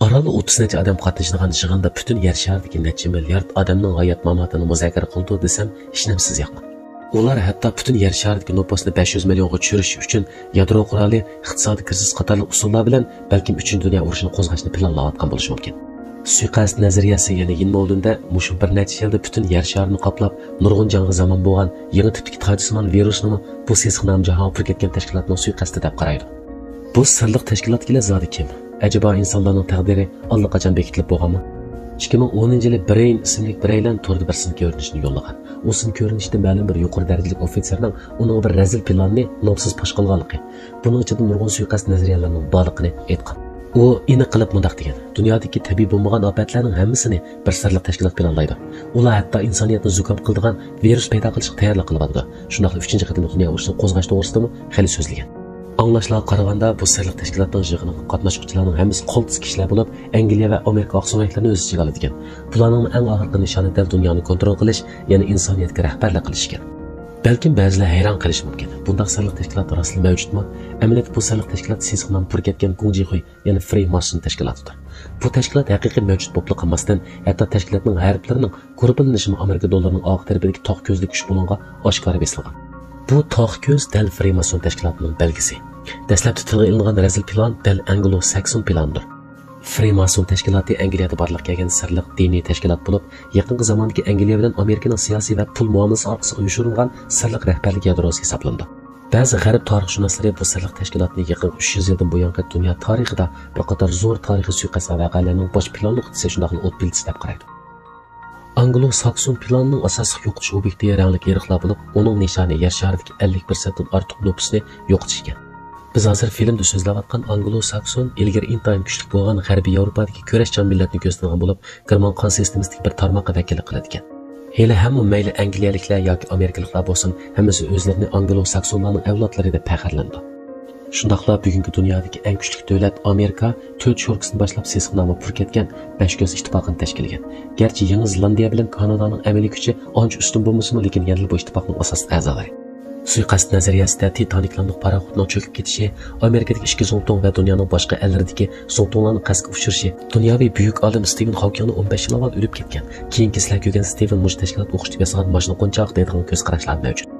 Orolda 30 necha odam qatnashadigan yig'inda butun yer sharidagi necha milliard odamning hayot mamotini muzokara qildi desam, ishonimsiz yo'qman. Ular hatto butun yer sharidagi nopusni 500 millionga tushirish uchun yadro quroli, iqtisodiy krizis qatorli usullar bilan balkim 3-dunyo urushini qo'zg'ashni planlayotgan bo'lishi mumkin. Suiqasd nazariyasi yana Yinmoldunda mushu bir necha yilda butun yer sharini qoplab, nurg'un jang'i zamon bo'lgan yangi tipdagi tajismon virusni bu sesiq nom jahon pur ketgan tashkilotning suiqasdi deb qaraydi. Bu sirliq tashkilot kela zodi kim? Acaba insonlarning taqdiri allaqachon bekitilib bo'lganmi? 2010-yili Brain ismli biraylan to'rda bir sin ko'rinishni yo'llagan. U sin ko'rinishda ma'lum bir yuqori darajali ofitserning uning bir razil planni nomsiz pash qilganligi, buning ichida nurg'un suiqasd nazariyalarining borligini aytgan. U aniq qilib mundaq degan: dunyodagi tabiiy bo'lmagan ofatlarning hammasini bir sirliq tashkilot planlaydi. Ular hatto insoniyatni zukam qiladigan virus paydo qilishga tayyorlik qiladi. Shunday 3-qatim dunyo urushini qo'zg'ash to'g'risida xali so'zlagan. Anglashlarga qaraganda bu sirliq tashkilotning yig'iniga qatnashuvchilarning hammasi qo'ltis kishilar bo'lib, Angliya va Amerika oqsoqliklarini o'z ichiga oladigan. Bularning eng oxirgi nishoni dal dunyoni kontrol qilish, ya'ni insoniyatga rahbarlik qilish ekan. Balkim ba'zilar hayron qilishi mumkin. Bunday sirliq tashkilot rasmiy mavjudmi? Amaliyotda bu sirliq tashkilot sesiq nom pur ketgan Gungjihui, ya'ni Freemason tashkilotidir. Bu tashkilot haqiqiy mavjud bo'lib qolmasdan, hatto tashkilotning harflarining guruhlanishi Amerika dollarining oq tarafidagi tog' ko'zli kuch bo'longa oshkora besilgan. Bu tog' ko'z dal Freemason tashkilotining belgisi. Dastlabki tilga ilingan razil plan dal Anglo-Sakson plandir. Freemason tashkiloti Angliyada barliqqa kelgan sirliq diniy tashkilot bo'lib, yaqingi zamondagi Angliya bilan Amerikaning siyosiy va pul muomalasi orqasiga uyushtirilgan sirliq rahbarlik yadrosi hisoblandi. Ba'zi g'arb tarixshunoslari bu sirliq tashkilotni yaqin 300 yildan buyongi dunyo tarixida bir qator zo'r tarixiy suiqasd voqealarining bosh planliq desa shunday o't bilgisi deb qaraydi. Anglo-Sakson planining asosiy yo'qotish obyekti ranglik eriqlar bo'lib, uning nishoni yer sharidagi 50% dan ortiq nopusni yo'qotish ekan. Biz hozir filmda so'zlayotgan Anglo-Sakson ilgari intayin kuchli bo'lgan G'arbiy Yevropadagi kurashchan millatni ko'rsatgan bo'lib, German qon sistemasidagi bir tarmoqqa vakillik qiladi ekan. Hali hamma mayli Angliyaliklar yoki Amerikaliklar bo'lsin, hammasi o'zlarini Anglo-Saksonlarning avlodlari deb faxrlandi. Shundaqla bugungi dunyodagi eng kuchli davlat Amerika 4 sho'rkisini boshlab sesiq nomga pur ketgan 5 ko'z ittifoqini tashkil qilgan. Garchi Yangi Zelandiya bilan Kanadaning amaliy kuchi ancha ustun bo'lmasa-mu, lekin yana bu ittifoqning asosiy a'zolari. Suiqasd nazariyasida Titaniklandiq paraxodning cho'kib ketishi, Amerikadagi 2 zo'ngtong va dunyoning boshqa ellaridagi zo'ngtonglarning qasdga uchrashi, dunyoviy buyuk olim Stephen Hawkingning 15 yil avval o'lib ketgan, keyingi sizlar ko'rgan Stephen Mush tashkilot o'qishda yasagan mashina qo'nchoq deydigan ko'z qarashlar mavjud.